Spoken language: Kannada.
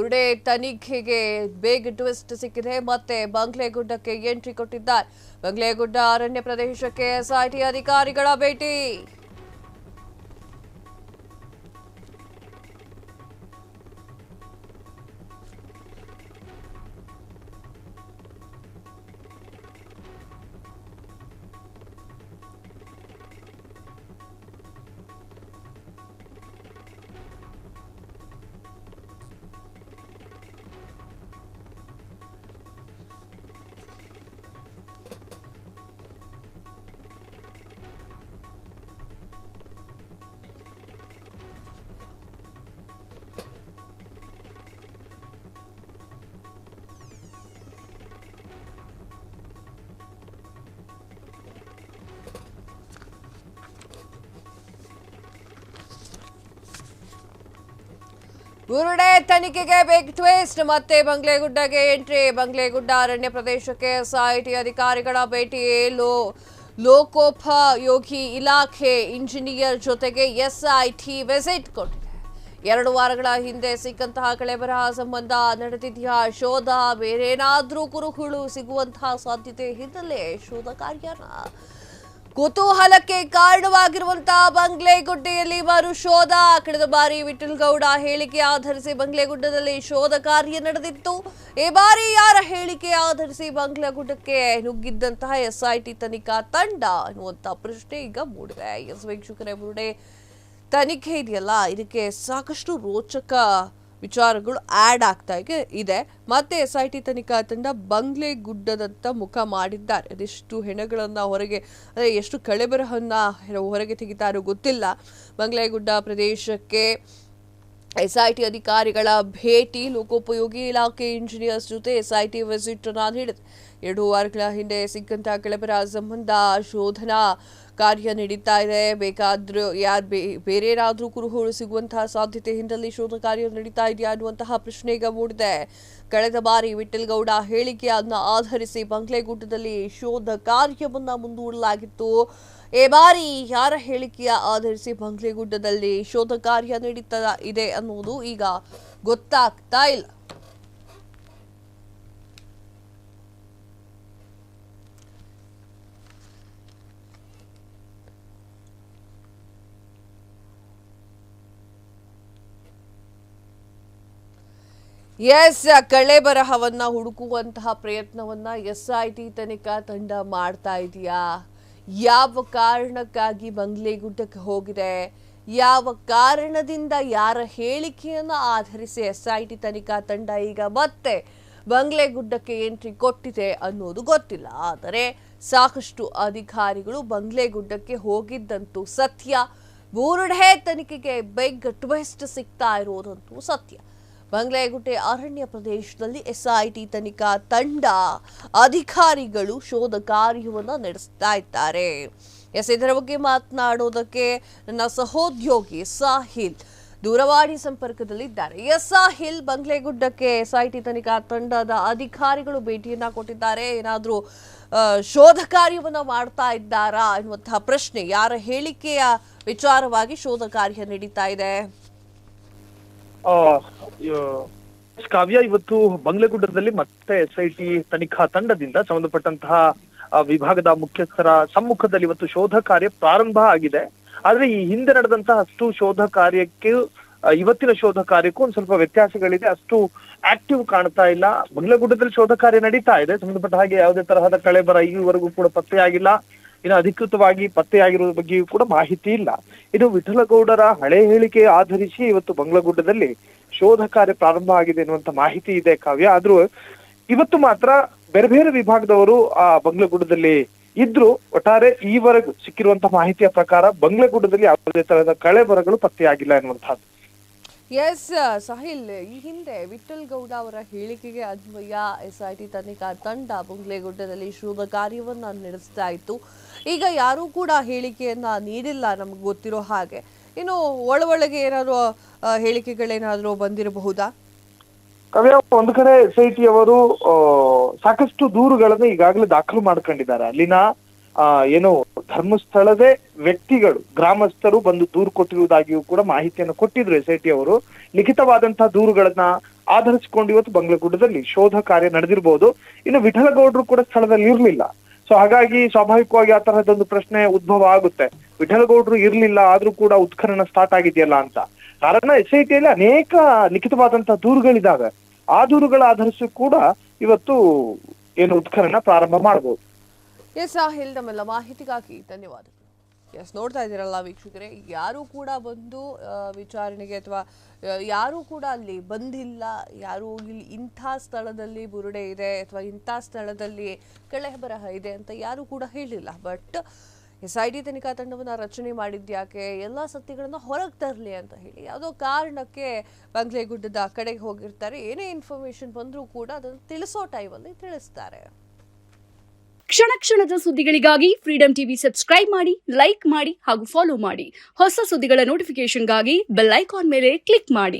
ಬುರುಡೆ ತನಿಖೆಗೆ ಬೇಗ ಟ್ವಿಸ್ಟ್ ಸಿಕ್ಕಿದೆ. ಮತ್ತೆ ಬಂಗ್ಲೆಗುಡ್ಡಕ್ಕೆ ಎಂಟ್ರಿ ಕೊಟ್ಟಿದ್ದಾರೆ. ಬಂಗ್ಲೆಗುಡ್ಡ ಅರಣ್ಯ ಪ್ರದೇಶಕ್ಕೆ ಎಸ್ಐಟಿ ಅಧಿಕಾರಿಗಳ ಭೇಟಿ. ಬುರುಡೆ ತನಿಖೆಗೆ ಬಿಗ್ ಟ್ವಿಸ್ಟ್. ಮತ್ತೆ ಬಂಗ್ಲೆಗುಡ್ಡಗೆ ಎಂಟ್ರಿ. ಬಂಗ್ಲೆಗುಡ್ಡ ಅರಣ್ಯ ಪ್ರದೇಶಕ್ಕೆ ಎಸ್ಐಟಿ ಅಧಿಕಾರಿಗಳ ಭೇಟಿ. ಲೋಕೋಪಯೋಗಿ ಇಲಾಖೆ ಇಂಜಿನಿಯರ್ ಜೊತೆಗೆ ಎಸ್ಐಟಿ ವಿಸಿಟ್ ಕೊಟ್ಟಿದೆ. 2 ವಾರಗಳ ಹಿಂದೆ ಸಿಕ್ಕಂತಹ ಕಳೆಬರಹ ಸಂಬಂಧ ನಡೆದಿದೆಯಾ ಶೋಧ? ಬೇರೇನಾದ್ರೂ ಕುರುಹುಳು ಸಿಗುವಂತಹ ಸಾಧ್ಯತೆ ಹಿನ್ನೆಲೆ ಶೋಧ ಕಾರ್ಯನ ಕುತೂಹಲಕ್ಕೆ ಕಾರಣವಾಗಿರುವಂತಹ ಬಂಗ್ಲೆಗುಡ್ಡೆಯಲ್ಲಿ ಮರು ಶೋಧ. ಕಳೆದ ಬಾರಿ ವಿಠಲ್ ಗೌಡ ಹೇಳಿಕೆ ಆಧರಿಸಿ ಬಂಗ್ಲೆಗುಡ್ಡದಲ್ಲಿ ಶೋಧ ಕಾರ್ಯ ನಡೆದಿತ್ತು. ಈ ಬಾರಿ ಯಾರ ಹೇಳಿಕೆ ಆಧರಿಸಿ ಬಂಗ್ಲೆಗುಡ್ಡಕ್ಕೆ ನುಗ್ಗಿದ್ದಂತಹ ಎಸ್ಐಟಿ ತನಿಖಾ ತಂಡ ಅನ್ನುವಂತಹ ಪ್ರಶ್ನೆ ಈಗ ಮೂಡಿದೆ. ವೀಕ್ಷಕರೇ, ಬುರುಡೆ ತನಿಖೆ ಇದೆಯಲ್ಲ, ಇದಕ್ಕೆ ಸಾಕಷ್ಟು ರೋಚಕ ವಿಚಾರಗಳು ಆಡ್ ಆಗ್ತಾ ಇದೆ. ಮತ್ತೆ ಎಸ್ಐಟಿ ತನಿಖಾ ತಂಡ ಬಂಗ್ಲೆಗುಡ್ಡದತ್ತ ಮುಖ ಮಾಡಿದ್ದಾರೆ. ಅದೆಷ್ಟು ಹೆಣಗಳನ್ನ ಹೊರಗೆ, ಎಷ್ಟು ಕಳೆಬರಹನ್ನ ಹೊರಗೆ ತೆಗಿತಾರೋ ಗೊತ್ತಿಲ್ಲ. ಬಂಗ್ಲೆಗುಡ್ಡ ಪ್ರದೇಶಕ್ಕೆ ಎಸ್ಐಟಿ ಅಧಿಕಾರಿಗಳ ಭೇಟಿ. ಲೋಕೋಪಯೋಗಿ ಇಲಾಖೆ ಇಂಜಿನಿಯರ್ಸ್ ಜೊತೆ ಎಸ್ಐಟಿ ವಿಸಿಟ್ ನೀಡಿದೆ. 2 ವಾರಗಳ ಹಿಂದೆ ಸಿಕ್ಕಂತಹ ಕಳೆಬರ ಸಂಬಂಧ ಶೋಧನಾ ಕಾರ್ಯ ನಡೀತಾ ಇದೆ. ಬೇಕಾದ್ರೂ ಬೇರೇನಾದ್ರೂ ಕುರುಹುಳು ಸಿಗುವಂತಹ ಸಾಧ್ಯತೆ ಹಿನ್ನೆಲೆ ಶೋಧ ಕಾರ್ಯ ನಡೀತಾ ಇದೆಯಾ ಅನ್ನುವಂತಹ ಪ್ರಶ್ನೆ ಈಗ ಮೂಡಿದೆ. ಕಳೆದ ಬಾರಿ ವಿಠಲ್ ಗೌಡ ಹೇಳಿಕೆಯನ್ನ ಆಧರಿಸಿ ಬಂಗ್ಲೆಗುಡ್ಡದಲ್ಲಿ ಶೋಧ ಕಾರ್ಯವನ್ನ ಮುಂದೂಡಲಾಗಿತ್ತು. ಈ ಬಾರಿ ಯಾರ ಹೇಳಿಕೆಯ ಆಧರಿಸಿ ಬಂಗ್ಲೆಗುಡ್ಡದಲ್ಲಿ ಶೋಧ ಕಾರ್ಯ ನಡೀತಾ ಇದೆ ಅನ್ನೋದು ಈಗ ಗೊತ್ತಾಗ್ತಾ ಇಲ್ಲ. ಕಳೆ ಬರಹವನ್ನ ಹುಡುಕುವಂತಹ ಪ್ರಯತ್ನವನ್ನ ಎಸ್ಐಟಿ ತನಿಖಾ ತಂಡ ಮಾಡ್ತಾ ಇದೆಯಾ? ಯಾವ ಕಾರಣಕ್ಕಾಗಿ ಬಂಗ್ಲೆಗುಡ್ಡಕ್ಕೆ ಹೋಗಿದೆ? ಯಾವ ಕಾರಣದಿಂದ ಯಾರ ಹೇಳಿಕೆಯನ್ನ ಆಧರಿಸಿ ಎಸ್ಐಟಿ ತನಿಖಾ ತಂಡ ಈಗ ಮತ್ತೆ ಬಂಗ್ಲೆಗುಡ್ಡಕ್ಕೆ ಎಂಟ್ರಿ ಕೊಟ್ಟಿದೆ ಅನ್ನೋದು ಗೊತ್ತಿಲ್ಲ. ಆದರೆ ಸಾಕಷ್ಟು ಅಧಿಕಾರಿಗಳು ಬಂಗ್ಲೆಗುಡ್ಡಕ್ಕೆ ಹೋಗಿದ್ದಂತೂ ಸತ್ಯ. ಬುರುಡೆ ತನಿಖೆಗೆ ಬಿಗ್ ಟ್ವಿಸ್ಟ್ ಸಿಗ್ತಾ ಇರೋದಂತೂ ಸತ್ಯ. ಬಂಗ್ಲೆಗುಡ್ಡೆ ಅರಣ್ಯ ಪ್ರದೇಶದಲ್ಲಿ ಎಸ್ಐಟಿ ತನಿಖಾ ತಂಡ ಅಧಿಕಾರಿಗಳು ಶೋಧ ಕಾರ್ಯವನ್ನು ನಡೆಸ್ತಾ ಇದ್ದಾರೆ. ಇದರ ಬಗ್ಗೆ ಮಾತನಾಡೋದಕ್ಕೆ ನನ್ನ ಸಹೋದ್ಯೋಗಿ ಸಾಹಿಲ್ ದೂರವಾಣಿ ಸಂಪರ್ಕದಲ್ಲಿದ್ದಾರೆ. ಸಾಹಿಲ್, ಬಂಗ್ಲೆಗುಡ್ಡಕ್ಕೆ ಎಸ್ಐಟಿ ತನಿಖಾ ತಂಡದ ಅಧಿಕಾರಿಗಳು ಭೇಟಿಯನ್ನ ಕೊಟ್ಟಿದ್ದಾರೆ. ಏನಾದ್ರೂ ಶೋಧ ಕಾರ್ಯವನ್ನ ಮಾಡ್ತಾ ಇದ್ದಾರಾ ಎನ್ನುವಂತಹ ಪ್ರಶ್ನೆ, ಯಾರ ಹೇಳಿಕೆಯ ವಿಚಾರವಾಗಿ ಶೋಧ ಕಾರ್ಯ ನಡೀತಾ ಇದೆ? ಕಾವ್ಯ, ಇವತ್ತು ಬಂಗ್ಲೆಗುಡ್ಡದಲ್ಲಿ ಮತ್ತೆ ಎಸ್ಐಟಿ ತನಿಖಾ ತಂಡದಿಂದ ಸಂಬಂಧಪಟ್ಟಂತಹ ವಿಭಾಗದ ಮುಖ್ಯಸ್ಥರ ಸಮ್ಮುಖದಲ್ಲಿ ಇವತ್ತು ಶೋಧ ಕಾರ್ಯ ಪ್ರಾರಂಭ ಆಗಿದೆ. ಆದ್ರೆ ಈ ಹಿಂದೆ ನಡೆದಂತಹ ಅಷ್ಟು ಶೋಧ ಕಾರ್ಯಕ್ಕೆ ಇವತ್ತಿನ ಶೋಧ ಕಾರ್ಯಕ್ಕೂ ಒಂದ್ ಸ್ವಲ್ಪ ವ್ಯತ್ಯಾಸಗಳಿದೆ. ಅಷ್ಟು ಆಕ್ಟಿವ್ ಕಾಣ್ತಾ ಇಲ್ಲ. ಬಂಗ್ಲೆಗುಡ್ಡದಲ್ಲಿ ಶೋಧ ಕಾರ್ಯ ನಡೀತಾ ಇದೆ. ಸಂಬಂಧಪಟ್ಟ ಹಾಗೆ ಯಾವುದೇ ತರಹದ ಕಳೆಬರ ಈವರೆಗೂ ಕೂಡ ಪತ್ತೆಯಾಗಿಲ್ಲ. ಇನ್ನು ಅಧಿಕೃತವಾಗಿ ಪತ್ತೆಯಾಗಿರುವ ಬಗ್ಗೆಯೂ ಕೂಡ ಮಾಹಿತಿ ಇಲ್ಲ. ಇದು ವಿಠಲಗೌಡರ ಹಳೆ ಹೇಳಿಕೆ ಆಧರಿಸಿ ಇವತ್ತು ಬಂಗ್ಲೆಗುಡ್ಡದಲ್ಲಿ ಶೋಧ ಕಾರ್ಯ ಪ್ರಾರಂಭ ಆಗಿದೆ ಎನ್ನುವಂತ ಮಾಹಿತಿ ಇದೆ ಕಾವ್ಯ. ಆದ್ರೂ ಇವತ್ತು ಮಾತ್ರ ಬೇರೆ ಬೇರೆ ವಿಭಾಗದವರು ಆ ಬಂಗ್ಲೆಗುಡ್ಡದಲ್ಲಿ ಇದ್ರು. ಒಟ್ಟಾರೆ ಈವರೆಗೂ ಸಿಕ್ಕಿರುವಂತಹ ಮಾಹಿತಿಯ ಪ್ರಕಾರ ಬಂಗ್ಲೆಗುಡ್ಡದಲ್ಲಿ ಯಾವುದೇ ತರಹದ ಕಳೆಬರಗಳು ಪತ್ತೆಯಾಗಿಲ್ಲ ಎನ್ನುವಂತಹದ್ದು. ಸಾಹಿಲ್, ಈ ಹಿಂದೆ ವಿಠಲ್ ಗೌಡ ಅವರ ಹೇಳಿಕೆಗೆ ಅನ್ವಯ ಎಸ್ಐಟಿ ತನಿಖಾ ತಂಡ ಬಂಗ್ಲೆಗುಡ್ಡದಲ್ಲಿ ಶೋಧ ಕಾರ್ಯವನ್ನ ನಡೆಸ್ತಾ ಇತ್ತು. ಈಗ ಯಾರೂ ಕೂಡ ಹೇಳಿಕೆಯನ್ನ ನೀಡಿಲ್ಲ ನಮ್ಗೆ ಗೊತ್ತಿರೋ ಹಾಗೆ. ಇನ್ನು ಒಳಗೆ ಏನಾದ್ರು ಹೇಳಿಕೆಗಳೇನಾದ್ರೂ ಬಂದಿರಬಹುದಾ? ಕಾವ್ಯ, ಒಂದು ಕಡೆ ಎಸ್ಐಟಿ ಅವರು ಸಾಕಷ್ಟು ದೂರುಗಳನ್ನ ಈಗಾಗಲೇ ದಾಖಲು ಮಾಡ್ಕೊಂಡಿದ್ದಾರೆ. ಅಲ್ಲಿನ ಏನು ಧರ್ಮಸ್ಥಳದೇ ವ್ಯಕ್ತಿಗಳು, ಗ್ರಾಮಸ್ಥರು ಬಂದು ದೂರು ಕೊಟ್ಟಿರುವುದಾಗಿಯೂ ಕೂಡ ಮಾಹಿತಿಯನ್ನು ಕೊಟ್ಟಿದ್ರು ಎಸ್ಐಟಿ ಅವರು. ಲಿಖಿತವಾದಂತಹ ದೂರುಗಳನ್ನ ಆಧರಿಸಿಕೊಂಡು ಇವತ್ತು ಬಂಗ್ಲೆಗುಡ್ಡದಲ್ಲಿ ಶೋಧ ಕಾರ್ಯ ನಡೆದಿರಬಹುದು. ಇನ್ನು ವಿಠಲಗೌಡರು ಕೂಡ ಸ್ಥಳದಲ್ಲಿ ಇರ್ಲಿಲ್ಲ. ಸೊ ಹಾಗಾಗಿ ಸ್ವಾಭಾವಿಕವಾಗಿ ಆ ತರಹದೊಂದು ಪ್ರಶ್ನೆ ಉದ್ಭವ ಆಗುತ್ತೆ. ವಿಠಲಗೌಡರು ಇರ್ಲಿಲ್ಲ ಆದ್ರೂ ಕೂಡ ಉತ್ಖನನ ಸ್ಟಾರ್ಟ್ ಆಗಿದೆಯಲ್ಲ ಅಂತ. ಕಾರಣ SIT ಯಲ್ಲಿ ಅನೇಕ ಲಿಖಿತವಾದಂತಹ ದೂರುಗಳಿದಾವೆ. ಆ ದೂರುಗಳ ಆಧರಿಸಿ ಕೂಡ ಇವತ್ತು ಏನು ಉತ್ಖನನ ಪ್ರಾರಂಭ ಮಾಡಬಹುದು. ಎಸ್ ಸಾಹಿಲ್, ನಮ್ಮೆಲ್ಲ ಮಾಹಿತಿಗಾಗಿ ಧನ್ಯವಾದಗಳು. ಎಸ್, ನೋಡ್ತಾ ಇದ್ದೀರಲ್ಲ ವೀಕ್ಷಕರೇ, ಯಾರು ಕೂಡ ಬಂದು ವಿಚಾರಣೆಗೆ ಅಥವಾ ಯಾರೂ ಕೂಡ ಅಲ್ಲಿ ಬಂದಿಲ್ಲ. ಯಾರು ಇಲ್ಲಿ ಇಂಥ ಸ್ಥಳದಲ್ಲಿ ಬುರುಡೆ ಇದೆ ಅಥವಾ ಇಂಥ ಸ್ಥಳದಲ್ಲಿ ಕಳೆಬರಹ ಇದೆ ಅಂತ ಯಾರೂ ಕೂಡ ಹೇಳಿಲ್ಲ. ಬಟ್ SIT ತನಿಖಾ ತಂಡವನ್ನು ರಚನೆ ಮಾಡಿದ್ಯಾಕೆ, ಎಲ್ಲ ಸತ್ಯಗಳನ್ನ ಹೊರಗೆ ತರಲಿ ಅಂತ ಹೇಳಿ ಯಾವುದೋ ಕಾರಣಕ್ಕೆ ಬಂಗ್ಲೆಗುಡ್ಡದ ಕಡೆಗೆ ಹೋಗಿರ್ತಾರೆ. ಏನೇ ಇನ್ಫಾರ್ಮೇಶನ್ ಬಂದರೂ ಕೂಡ ಅದನ್ನು ತಿಳಿಸೋ ಟೈಮಲ್ಲಿ ತಿಳಿಸ್ತಾರೆ. ಕ್ಷಣ ಕ್ಷಣದ ಸುದ್ದಿಗಳಿಗಾಗಿ ಫ್ರೀಡಂ ಟಿವಿ ಸಬ್ಸ್ಕ್ರೈಬ್ ಮಾಡಿ, ಲೈಕ್ ಮಾಡಿ ಹಾಗೂ ಫಾಲೋ ಮಾಡಿ. ಹೊಸ ಸುದ್ದಿಗಳ ನೋಟಿಫಿಕೇಶನ್ಗಾಗಿ ಬೆಲ್ ಐಕಾನ್ ಮೇಲೆ ಕ್ಲಿಕ್ ಮಾಡಿ.